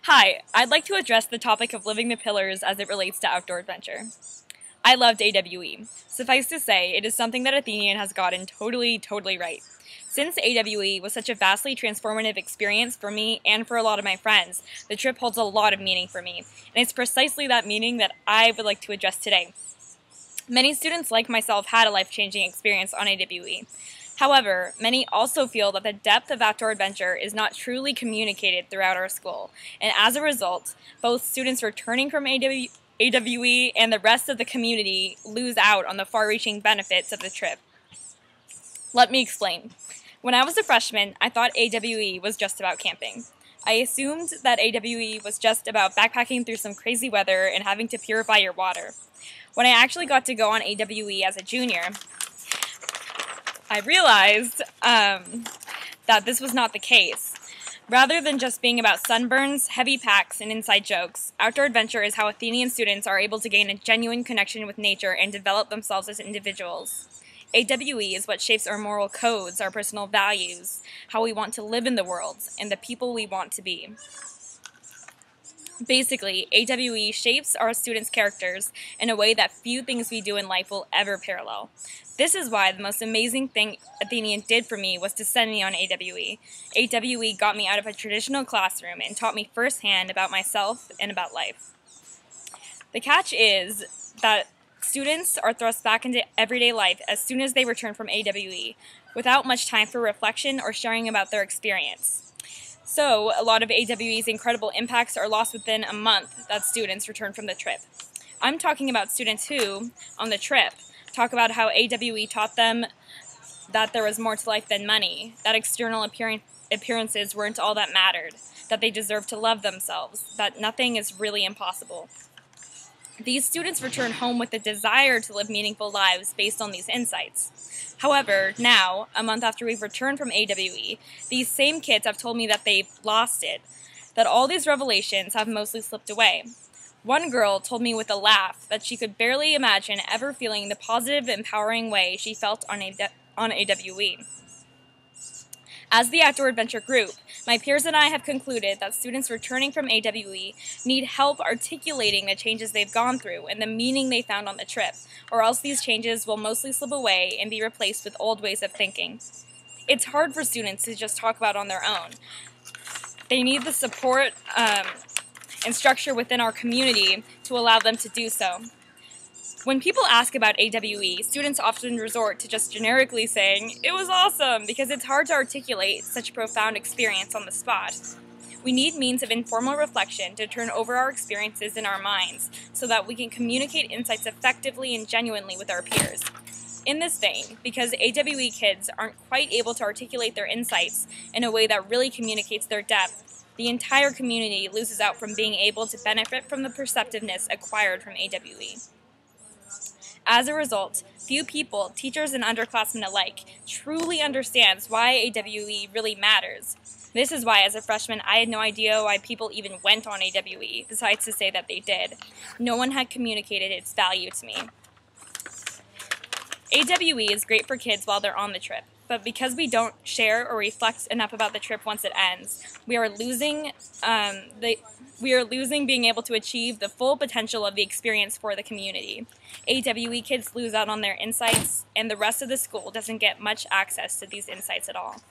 Hi, I'd like to address the topic of living the pillars as it relates to outdoor adventure. I loved AWE. Suffice to say, it is something that Athenian has gotten totally right. Since AWE was such a vastly transformative experience for me and for a lot of my friends, the trip holds a lot of meaning for me, and it's precisely that meaning that I would like to address today. Many students like myself had a life-changing experience on AWE. However, many also feel that the depth of outdoor adventure is not truly communicated throughout our school, and as a result, both students returning from AWE and the rest of the community lose out on the far-reaching benefits of the trip. Let me explain. When I was a freshman, I thought AWE was just about camping. I assumed that AWE was just about backpacking through some crazy weather and having to purify your water. When I actually got to go on AWE as a junior, I realized that this was not the case. Rather than just being about sunburns, heavy packs, and inside jokes, outdoor adventure is how Athenian students are able to gain a genuine connection with nature and develop themselves as individuals. AWE is what shapes our moral codes, our personal values, how we want to live in the world, and the people we want to be. Basically, AWE shapes our students' characters in a way that few things we do in life will ever parallel. This is why the most amazing thing Athenian did for me was to send me on AWE. AWE got me out of a traditional classroom and taught me firsthand about myself and about life. The catch is that students are thrust back into everyday life as soon as they return from AWE, without much time for reflection or sharing about their experience. So, a lot of AWE's incredible impacts are lost within a month that students return from the trip. I'm talking about students who, on the trip, talk about how AWE taught them that there was more to life than money, that external appearances weren't all that mattered, that they deserved to love themselves, that nothing is really impossible. These students return home with a desire to live meaningful lives based on these insights. However, now, a month after we've returned from AWE, these same kids have told me that they've lost it, that all these revelations have mostly slipped away. One girl told me with a laugh that she could barely imagine ever feeling the positive, empowering way she felt on AWE. As the Outdoor Adventure Group, my peers and I have concluded that students returning from AWE need help articulating the changes they've gone through and the meaning they found on the trip, or else these changes will mostly slip away and be replaced with old ways of thinking. It's hard for students to just talk about on their own. They need the support and structure within our community to allow them to do so. When people ask about AWE, students often resort to just generically saying, "It was awesome," because it's hard to articulate such a profound experience on the spot. We need means of informal reflection to turn over our experiences in our minds so that we can communicate insights effectively and genuinely with our peers. In this vein, because AWE kids aren't quite able to articulate their insights in a way that really communicates their depth, the entire community loses out from being able to benefit from the perceptiveness acquired from AWE. As a result, few people, teachers and underclassmen alike, truly understands why AWE really matters. This is why, as a freshman, I had no idea why people even went on AWE, besides to say that they did. No one had communicated its value to me. AWE is great for kids while they're on the trip, but because we don't share or reflect enough about the trip once it ends, we are losing being able to achieve the full potential of the experience for the community. AWE kids lose out on their insights, and the rest of the school doesn't get much access to these insights at all.